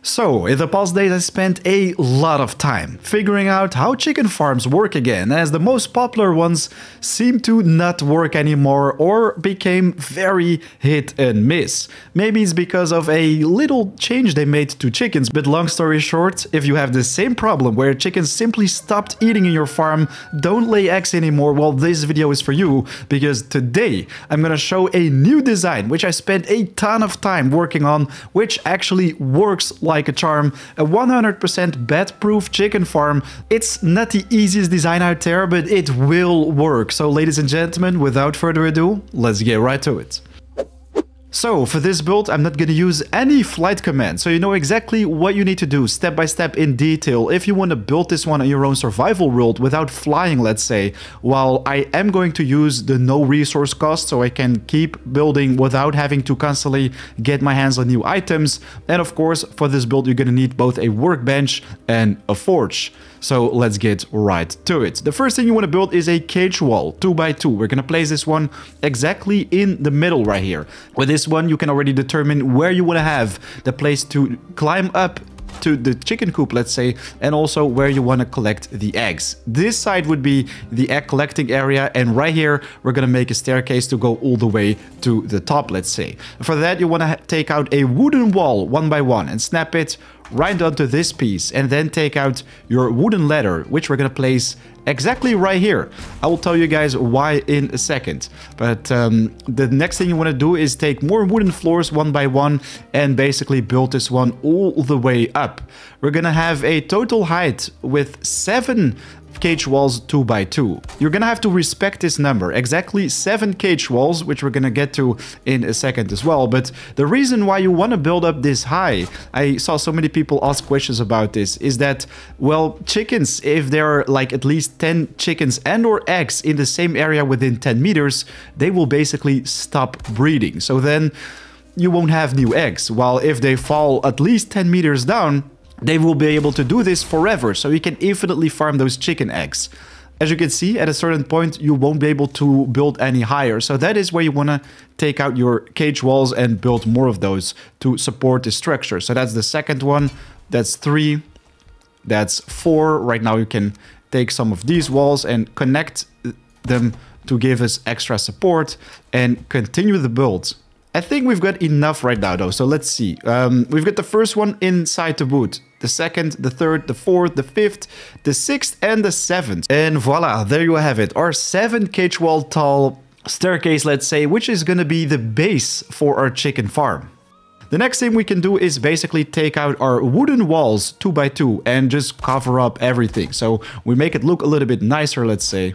So, in the past days I spent a lot of time figuring out how chicken farms work again, as the most popular ones seem to not work anymore or became very hit and miss. Maybe it's because of a little change they made to chickens, but long story short, if you have the same problem where chickens simply stopped eating in your farm, don't lay eggs anymore, well, this video is for you, because today I'm gonna show a new design which I spent a ton of time working on, which actually works like a charm. A 100% bat-proof chicken farm. It's not the easiest design out there, but it will work. So ladies and gentlemen, without further ado, let's get right to it. So for this build, I'm not going to use any flight command, so you know exactly what you need to do step by step in detail if you want to build this one on your own survival world without flying, let's say, while I am going to use the no resource cost so I can keep building without having to constantly get my hands on new items. And of course, for this build, you're going to need both a workbench and a forge. So let's get right to it. The first thing you want to build is a cage wall, 2x2. We're going to place this one exactly in the middle right here. With this one, you can already determine where you want to have the place to climb up to the chicken coop, let's say, and also where you want to collect the eggs. This side would be the egg collecting area, and right here we're going to make a staircase to go all the way to the top, let's say. For that, you want to take out a wooden wall one by one and snap it right onto this piece, and then take out your wooden ladder, which we're going to place exactly right here. I will tell you guys why in a second. But the next thing you want to do is take more wooden floors one by one and basically build this one all the way up. We're going to have a total height with 7 cage walls 2x2. You're gonna have to respect this number, exactly 7 cage walls, which we're gonna get to in a second as well. But the reason why you want to build up this high, I saw so many people ask questions about this, is that, well, chickens, if there are like at least 10 chickens and or eggs in the same area within 10 meters, they will basically stop breeding. So then you won't have new eggs, while if they fall at least 10 meters down, they will be able to do this forever, so you can infinitely farm those chicken eggs. As you can see, at a certain point, you won't be able to build any higher. So that is where you want to take out your cage walls and build more of those to support the structure. So that's the second one. That's 3. That's 4. Right now you can take some of these walls and connect them to give us extra support and continue the build. I think we've got enough right now though, so let's see. We've got the first one inside the wood, the second, the third, the fourth, the fifth, the sixth, and the 7th. And voila, there you have it. Our 7 cage wall tall staircase, let's say, which is gonna be the base for our chicken farm. The next thing we can do is basically take out our wooden walls 2x2 and just cover up everything. So we make it look a little bit nicer, let's say.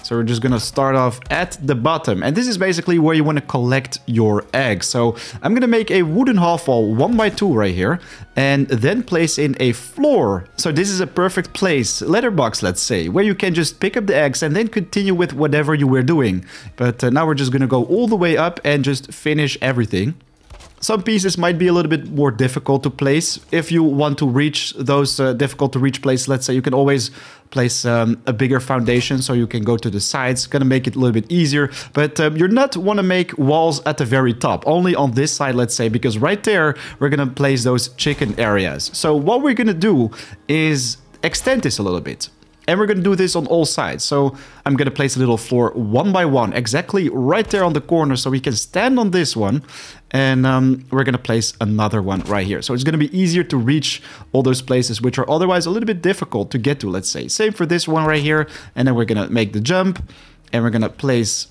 So we're just gonna start off at the bottom, and this is basically where you want to collect your eggs. So I'm gonna make a wooden half wall 1x2 right here, and then place in a floor. So this is a perfect place, letterbox, let's say, where you can just pick up the eggs and then continue with whatever you were doing. But now we're just gonna go all the way up and just finish everything. Some pieces might be a little bit more difficult to place. If you want to reach those difficult to reach places, let's say, you can always place a bigger foundation so you can go to the sides. Gonna make it a little bit easier, but you're not want to make walls at the very top, only on this side, let's say, because right there we're gonna place those chicken areas. So what we're gonna do is extend this a little bit. And we're going to do this on all sides. So I'm going to place a little floor one by one, exactly right there on the corner, so we can stand on this one. And we're going to place another one right here. So it's going to be easier to reach all those places which are otherwise a little bit difficult to get to, let's say. Same for this one right here. And then we're going to make the jump. And we're going to place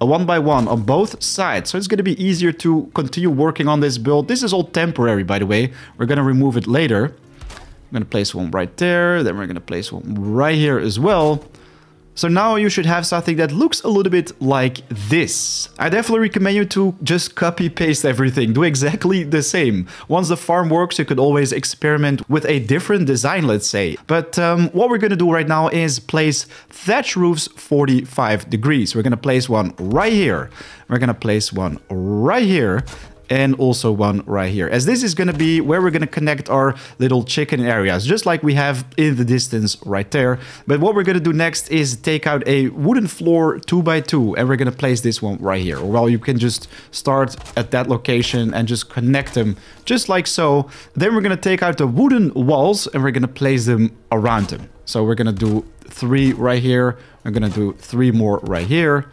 a 1 by 1 on both sides. So it's going to be easier to continue working on this build. This is all temporary, by the way. We're going to remove it later. I'm going to place one right there, then we're going to place one right here as well. So now you should have something that looks a little bit like this. I definitely recommend you to just copy paste everything, do exactly the same. Once the farm works, you could always experiment with a different design, let's say. But what we're going to do right now is place thatch roofs 45 degrees. We're going to place one right here. We're going to place one right here. and also one right here, as this is going to be where we're going to connect our little chicken areas, just like we have in the distance right there. But what we're going to do next is take out a wooden floor 2x2, and we're going to place this one right here. Well, you can just start at that location and just connect them just like so. Then we're going to take out the wooden walls and we're going to place them around them. So we're going to do 3 right here. We're going to do 3 more right here.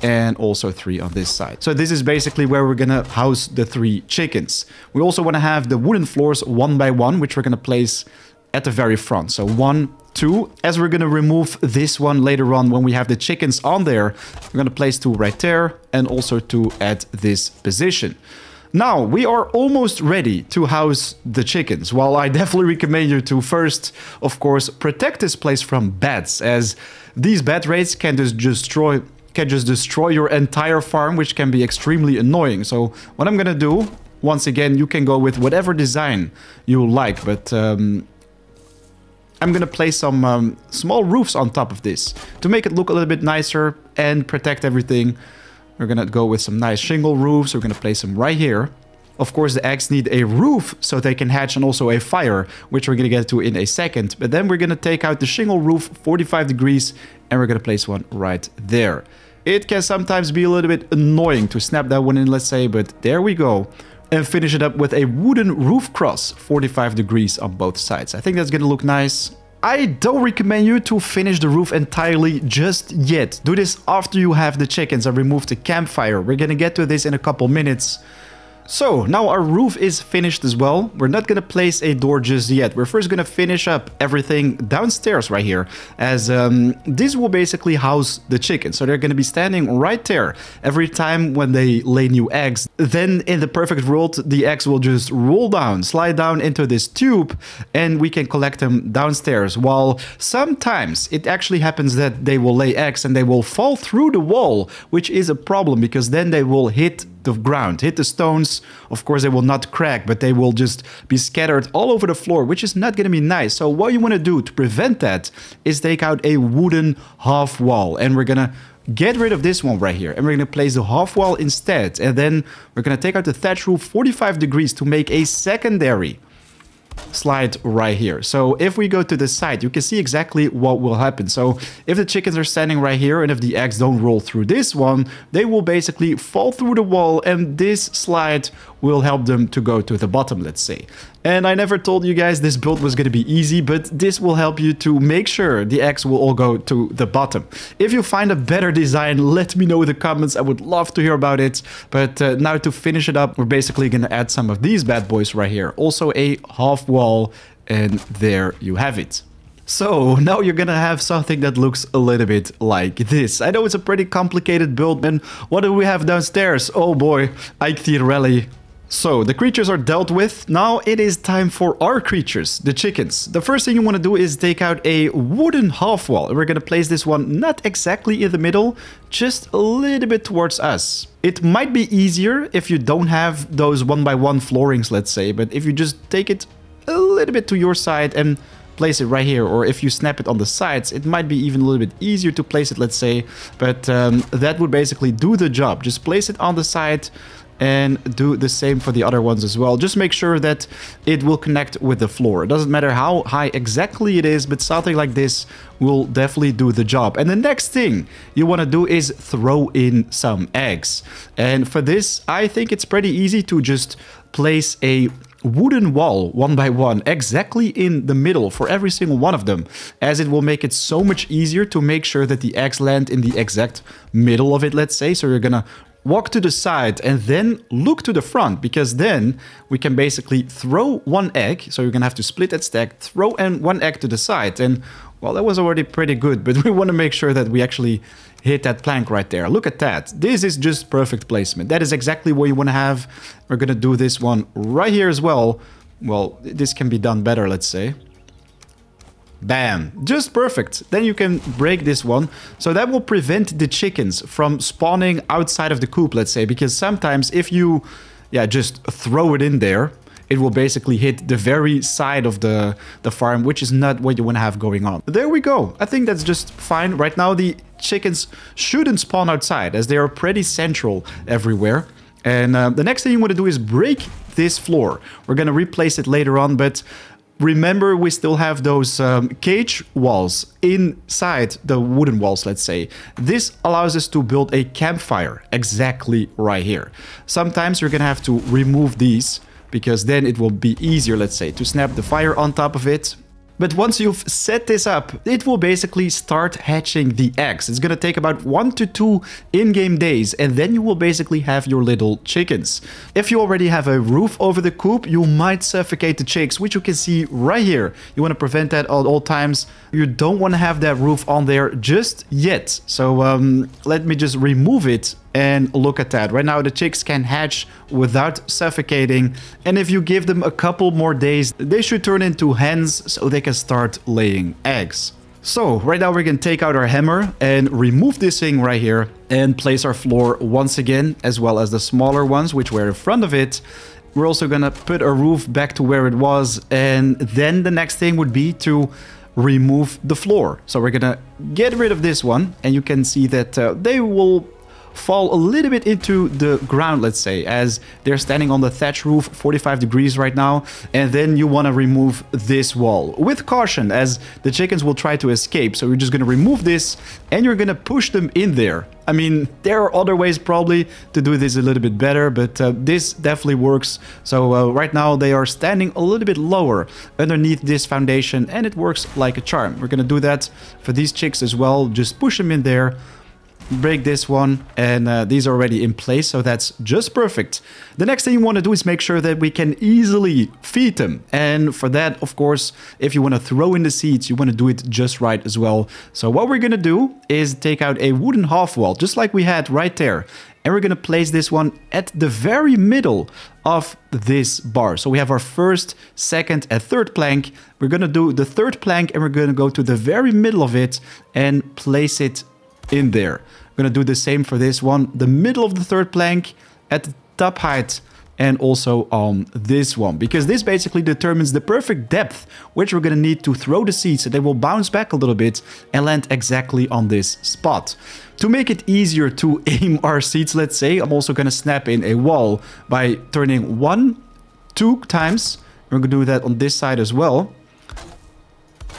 And also 3 on this side. So this is basically where we're gonna house the 3 chickens. We also want to have the wooden floors 1 by 1, which we're gonna place at the very front. So 1, 2. As we're gonna remove this one later on when we have the chickens on there, we're gonna place 2 right there and also 2 at this position. Now, we are almost ready to house the chickens. Well, I definitely recommend you to first, of course, protect this place from bats, as these bat raids can just destroy your entire farm, which can be extremely annoying. So what I'm gonna do, once again, you can go with whatever design you like, but I'm gonna place some small roofs on top of this to make it look a little bit nicer and protect everything. We're gonna go with some nice shingle roofs. We're gonna place them right here. Of course, the eggs need a roof so they can hatch, and also a fire, which we're gonna get to in a second. But then we're gonna take out the shingle roof 45 degrees and we're gonna place one right there. It can sometimes be a little bit annoying to snap that one in, let's say, but there we go. And finish it up with a wooden roof cross, 45 degrees on both sides. I think that's gonna look nice. I don't recommend you to finish the roof entirely just yet. Do this after you have the chickens and remove the campfire. We're gonna get to this in a couple minutes. So now our roof is finished as well. We're not gonna place a door just yet. We're first gonna finish up everything downstairs right here, as this will basically house the chickens. So they're gonna be standing right there every time when they lay new eggs. Then in the perfect world, the eggs will just roll down, slide down into this tube, and we can collect them downstairs. While sometimes it actually happens that they will lay eggs and they will fall through the wall, which is a problem because then they will hit the ground, hit the stones. Of course, they will not crack, but they will just be scattered all over the floor, which is not going to be nice. So what you want to do to prevent that is take out a wooden half wall, and we're going to get rid of this one right here, and we're going to place the half wall instead. And then we're going to take out the thatch roof 45 degrees to make a secondary slide right here. So if we go to the side, you can see exactly what will happen. So if the chickens are standing right here and if the eggs don't roll through this one, they will basically fall through the wall, and this slide will help them to go to the bottom, let's say. And I never told you guys this build was going to be easy, but this will help you to make sure the eggs will all go to the bottom. If you find a better design, let me know in the comments. I would love to hear about it. But now to finish it up, we're basically going to add some of these bad boys right here. Also a half wall, and there you have it. So now you're gonna have something that looks a little bit like this. I know it's a pretty complicated build, and what do we have downstairs? Oh boy, Ike Theorelli. So the creatures are dealt with. Now it is time for our creatures, the chickens. The first thing you want to do is take out a wooden half wall. We're going to place this one not exactly in the middle, just a little bit towards us. It might be easier if you don't have those 1x1 floorings, let's say, but if you just take it a little bit to your side and place it right here, or if you snap it on the sides, it might be even a little bit easier to place it, let's say, but that would basically do the job. Just place it on the side and do the same for the other ones as well. Just make sure that it will connect with the floor. It doesn't matter how high exactly it is, but something like this will definitely do the job. And the next thing you want to do is throw in some eggs. And for this, I think it's pretty easy to just place a wooden wall 1x1 exactly in the middle for every single one of them, as it will make it so much easier to make sure that the eggs land in the exact middle of it, let's say. So you're gonna walk to the side and then look to the front, because then we can basically throw one egg. So you're gonna have to split that stack, throw in one egg to the side, and well, that was already pretty good, but we want to make sure that we actually hit that plank right there. Look at that. This is just perfect placement. That is exactly what you want to have. We're gonna do this one right here as well. Well, this can be done better, let's say. Bam, just perfect. Then you can break this one, so that will prevent the chickens from spawning outside of the coop, let's say, because sometimes if you just throw it in there, it will basically hit the very side of the farm, which is not what you want to have going on. There we go. I think that's just fine. Right now the chickens shouldn't spawn outside, as they are pretty central everywhere. And the next thing you want to do is break this floor. We're going to replace it later on, but remember, we still have those cage walls inside the wooden walls, let's say. This allows us to build a campfire exactly right here. Sometimes you're going to have to remove these, because then it will be easier, let's say, to snap the fire on top of it. But once you've set this up, it will basically start hatching the eggs. It's going to take about 1 to 2 in-game days, and then you will basically have your little chickens. If you already have a roof over the coop, you might suffocate the chicks, which you can see right here. You want to prevent that at all times. You don't want to have that roof on there just yet. So let me just remove it. And look at that. Right now, the chicks can hatch without suffocating. And if you give them a couple more days, they should turn into hens so they can start laying eggs. So right now, we're going to take out our hammer and remove this thing right here and place our floor once again, as well as the smaller ones, which were in front of it. We're also going to put our roof back to where it was. And then the next thing would be to remove the floor. So we're going to get rid of this one. And you can see that they will fall a little bit into the ground, let's say, as they're standing on the thatch roof, 45 degrees right now. And then you want to remove this wall with caution, as the chickens will try to escape. So you're just going to remove this and you're going to push them in there. I mean, there are other ways probably to do this a little bit better, but this definitely works. So right now they are standing a little bit lower underneath this foundation, and it works like a charm. We're going to do that for these chicks as well. Just push them in there. Break this one, and these are already in place, so that's just perfect. The next thing you want to do is make sure that we can easily feed them, and for that, of course, if you want to throw in the seeds, you want to do it just right as well. So what we're going to do is take out a wooden half wall, just like we had right there, and we're going to place this one at the very middle of this bar. So we have our first, second, and third plank. We're going to do the third plank, and we're going to go to the very middle of it and place it in there. I'm gonna do the same for this one, the middle of the third plank at the top height, and also on this one, because this basically determines the perfect depth which we're gonna need to throw the seeds, so they will bounce back a little bit and land exactly on this spot. To make it easier to aim our seeds, let's say, I'm also gonna snap in a wall by turning 1, 2 times. We're gonna do that on this side as well.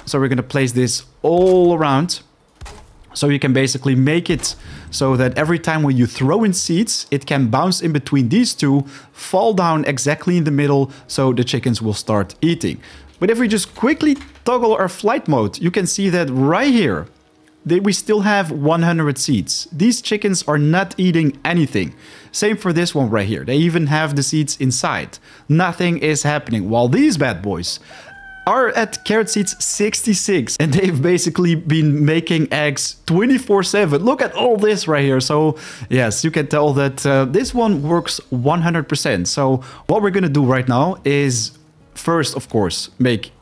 So we're gonna place this all around. So you can basically make it so that every time when you throw in seeds, it can bounce in between these two, fall down exactly in the middle, so the chickens will start eating. But if we just quickly toggle our flight mode, you can see that right here, we still have 100 seeds. These chickens are not eating anything. Same for this one right here. They even have the seeds inside. Nothing is happening, while these bad boys are at carrot seeds 66, and they've basically been making eggs 24/7. Look at all this right here. So yes, you can tell that this one works 100%. So what we're gonna do right now is first, of course, make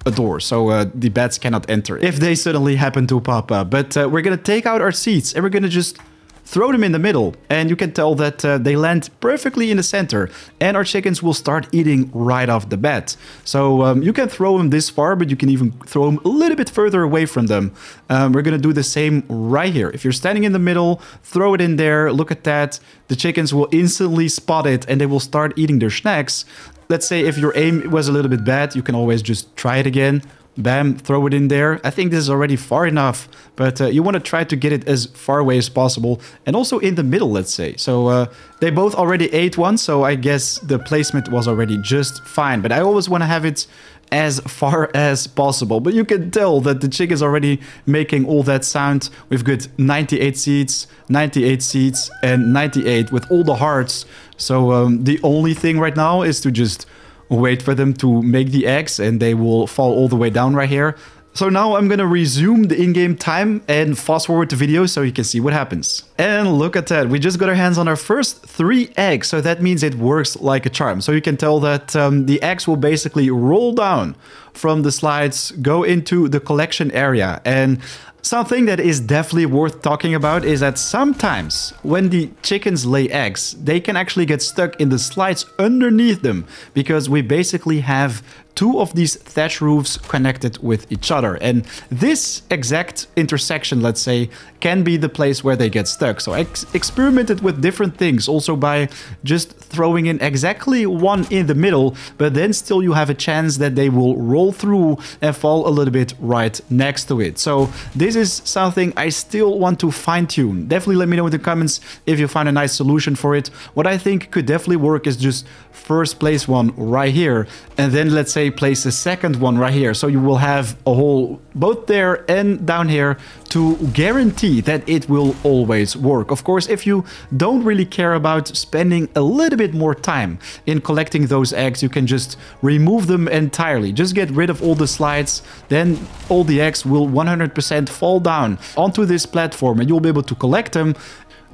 a door so the bats cannot enter if they suddenly happen to pop up. But we're gonna take out our seeds and we're gonna just throw them in the middle, and you can tell that they land perfectly in the center, and our chickens will start eating right off the bat. So you can throw them this far, but you can even throw them a little bit further away from them. We're gonna do the same right here. If you're standing in the middle, throw it in there. Look at that. The chickens will instantly spot it, and they will start eating their snacks. Let's say if your aim was a little bit bad, you can always just try it again. Bam, throw it in there. I think this is already far enough, but you want to try to get it as far away as possible, and also in the middle, let's say. So they both already ate one, so I guess the placement was already just fine, but I always want to have it as far as possible. But you can tell that the chick is already making all that sound. We've got 98 seeds, 98 seeds, and 98 with all the hearts. So the only thing right now is to just wait for them to make the eggs, and they will fall all the way down right here. So now I'm gonna resume the in-game time and fast forward the video so you can see what happens. And look at that, we just got our hands on our first 3 eggs, so that means it works like a charm. So you can tell that the eggs will basically roll down from the slides, go into the collection area, and Something that is definitely worth talking about is that sometimes when the chickens lay eggs, they can actually get stuck in the slides underneath them because we basically have two of these thatch roofs connected with each other. And this exact intersection, let's say, can be the place where they get stuck. So I experimented with different things, also by just throwing in exactly one in the middle, but then still you have a chance that they will roll through and fall a little bit right next to it. So this is something I still want to fine tune. Definitely let me know in the comments if you find a nice solution for it. What I think could definitely work is just first place one right here, and then let's say place the second one right here. So you will have a hole both there and down here to guarantee that it will always work. Of course, if you don't really care about spending a little bit more time in collecting those eggs, you can just remove them entirely. Just get rid of all the slides, then all the eggs will 100% fall down onto this platform and you'll be able to collect them.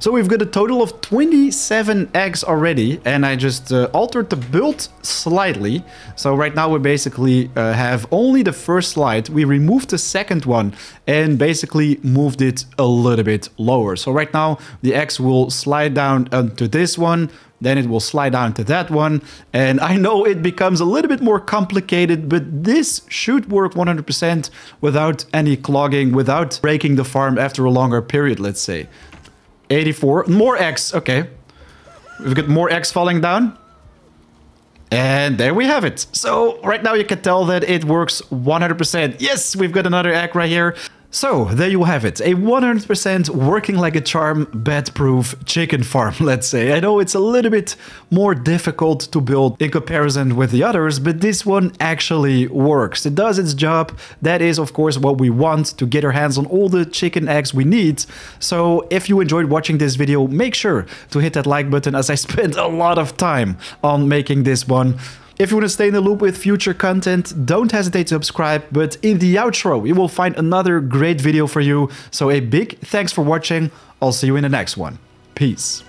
So we've got a total of 27 eggs already, and I just altered the build slightly. So right now we basically have only the first slide. We removed the second one and basically moved it a little bit lower. So right now the eggs will slide down onto this one, then it will slide down to that one. And I know it becomes a little bit more complicated, but this should work 100% without any clogging, without breaking the farm after a longer period, let's say. 84. More eggs. Okay. We've got more eggs falling down. And there we have it. So right now you can tell that it works 100%. Yes, we've got another egg right here. So there you have it, a 100% working like a charm, bat-proof chicken farm, let's say. I know it's a little bit more difficult to build in comparison with the others, but this one actually works. It does its job. That is, of course, what we want, to get our hands on all the chicken eggs we need. So if you enjoyed watching this video, make sure to hit that like button, as I spent a lot of time on making this one. If you want to stay in the loop with future content, don't hesitate to subscribe, but in the outro, you will find another great video for you. So a big thanks for watching. I'll see you in the next one. Peace.